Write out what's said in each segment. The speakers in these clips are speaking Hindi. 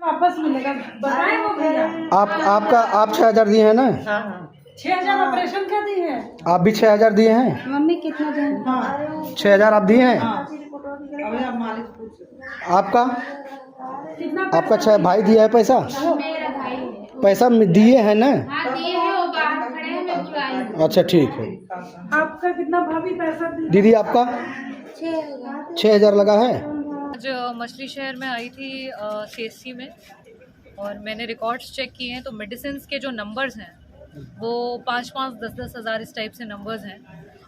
वापस मिलेगा, बताए वो भैया। आप 6,000 दिए हैं ना? हाँ हाँ 6,000 ऑपरेशन का दी है। आप भी 6,000 दिए हैं? मम्मी कितना दें? हाँ 6,000 आप दिए हैं? अभी आप मालिक पूछ आपका कितना आपका 6 भाई दिया है पैसा? मेरा भाई है। पैसा दिए हैं ना? हाँ दिए हैं, वो बाहर खड़े हैं, मैं बुलाई हूँ। अच्छा ठीक है। आपका कितना भाभी पैसा दी? दीदी आपका 6,000 लगा है? आज मछली शहर में आई थी सीएससी में, और मैंने रिकॉर्ड्स चेक किए हैं तो मेडिसिन के जो नंबर्स हैं वो 5-5, 10-10 हज़ार इस टाइप से नंबर्स हैं,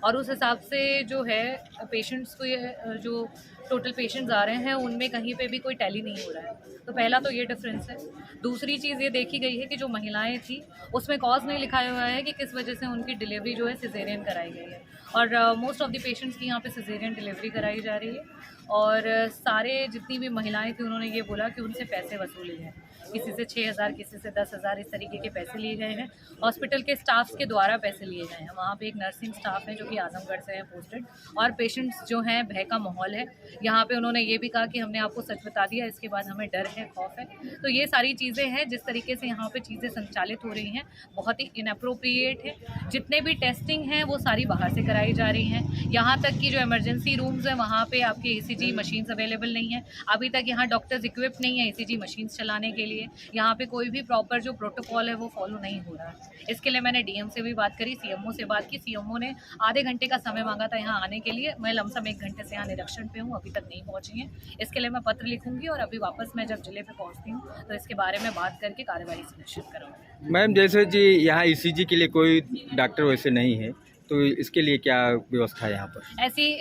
और उस हिसाब से जो है पेशेंट्स को ये जो टोटल पेशेंट्स आ रहे हैं उनमें कहीं पे भी कोई टैली नहीं हो रहा है। तो पहला तो ये डिफरेंस है। दूसरी चीज़ ये देखी गई है कि जो महिलाएं थी उसमें कॉज नहीं लिखाया हुआ है कि किस वजह से उनकी डिलीवरी जो है सिजेरियन कराई गई है, और मोस्ट ऑफ द पेशेंट्स की यहाँ पे सिजेरियन डिलीवरी कराई जा रही है। और सारे जितनी भी महिलाएं थी उन्होंने ये बोला कि उनसे पैसे वसूले हैं, किसी से 6,000, किसी से 10,000, इस तरीके के पैसे लिए गए हैं। हॉस्पिटल के स्टाफ्स के द्वारा पैसे लिए गए हैं। वहाँ पे एक नर्सिंग स्टाफ है जो कि आजमगढ़ से है पोस्टेड, और पेशेंट्स जो हैं भय का माहौल है यहाँ पे। उन्होंने ये भी कहा कि हमने आपको सच बता दिया, इसके बाद हमें डर है, खौफ है। तो ये सारी चीज़ें हैं, जिस तरीके से यहाँ पे चीज़ें संचालित हो रही हैं बहुत ही इनअप्रोप्रिएट है। जितने भी टेस्टिंग हैं वो सारी बाहर से कराई जा रही हैं। यहाँ तक कि जो इमरजेंसी रूम्स हैं वहाँ पे आपके ECG मशीन्स अवेलेबल नहीं है। अभी तक यहाँ डॉक्टर्स इक्विप्ड नहीं है ECG मशीन्स चलाने के लिए। यहाँ पे कोई भी प्रॉपर जो प्रोटोकॉल है वो फॉलो नहीं हो रहा है। इसके लिए मैंने DM से भी बात करी, CMO से बात की। CMO ने आधे घंटे का समय मांगा था यहाँ आने के लिए। मैं लमसम 1 घंटे से यहाँ निरीक्षण पे हूँ, अभी तक नहीं पहुँची हैं। इसके लिए मैं पत्र लिखूंगी, और अभी वापस मैं जब जिले पे पहुँचती हूँ तो इसके बारे में बात करके कार्रवाई सुनिश्चित करूँगी। मैम जैसे जी यहाँ ECG के लिए कोई डॉक्टर वैसे नहीं है, तो इसके लिए क्या व्यवस्था है यहाँ पर?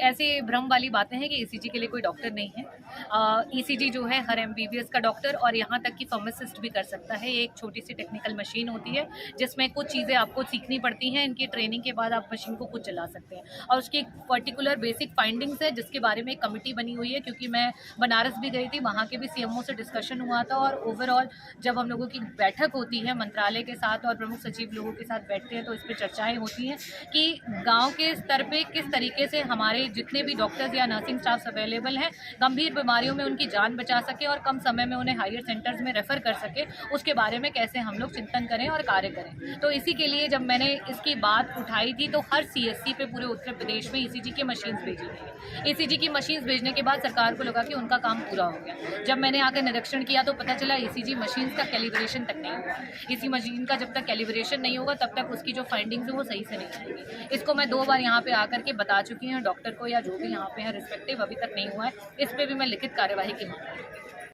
ऐसी भ्रम वाली बातें हैं कि ECG के लिए कोई डॉक्टर नहीं है। ECG जो है हर MBBS का डॉक्टर और यहाँ तक कि फार्मासिस्ट भी कर सकता है। ये एक छोटी सी टेक्निकल मशीन होती है जिसमें कुछ चीज़ें आपको सीखनी पड़ती हैं। इनकी ट्रेनिंग के बाद आप मशीन को खुद चला सकते हैं, और उसकी एक पर्टिकुलर बेसिक फाइंडिंग्स है जिसके बारे में एक कमेटी बनी हुई है। क्योंकि मैं बनारस भी गई थी, वहाँ के भी CMO से डिस्कशन हुआ था, और ओवरऑल जब हम लोगों की बैठक होती है मंत्रालय के साथ और प्रमुख सचिव लोगों के साथ बैठते हैं तो इस पर चर्चाएँ होती हैं कि गांव के स्तर पे किस तरीके से हमारे जितने भी डॉक्टर्स या नर्सिंग स्टाफ अवेलेबल हैं गंभीर बीमारियों में उनकी जान बचा सके और कम समय में उन्हें हायर सेंटर्स में रेफर कर सके, उसके बारे में कैसे हम लोग चिंतन करें और कार्य करें। तो इसी के लिए जब मैंने इसकी बात उठाई थी तो हर CSC पे पूरे उत्तर प्रदेश में ECG की मशीन्स भेजी गई है। ECG की मशीन्स भेजने के बाद सरकार को लगा कि उनका काम पूरा हो गया। जब मैंने आकर निरीक्षण किया तो पता चला ECG मशीन्स का कैलिब्रेशन तक नहीं हुआ। इसी मशीन का जब तक कैलिब्रेशन नहीं होगा तब तक उसकी जो फाइंडिंग्स है वो सही से नहीं आएगी। इसको मैं 2 बार यहाँ पे आकर के बता चुकी हूँ डॉक्टर को या जो भी यहाँ पे है रिस्पेक्टिव, अभी तक नहीं हुआ है। इस पे भी मैं लिखित कार्यवाही की मांग करूँगी।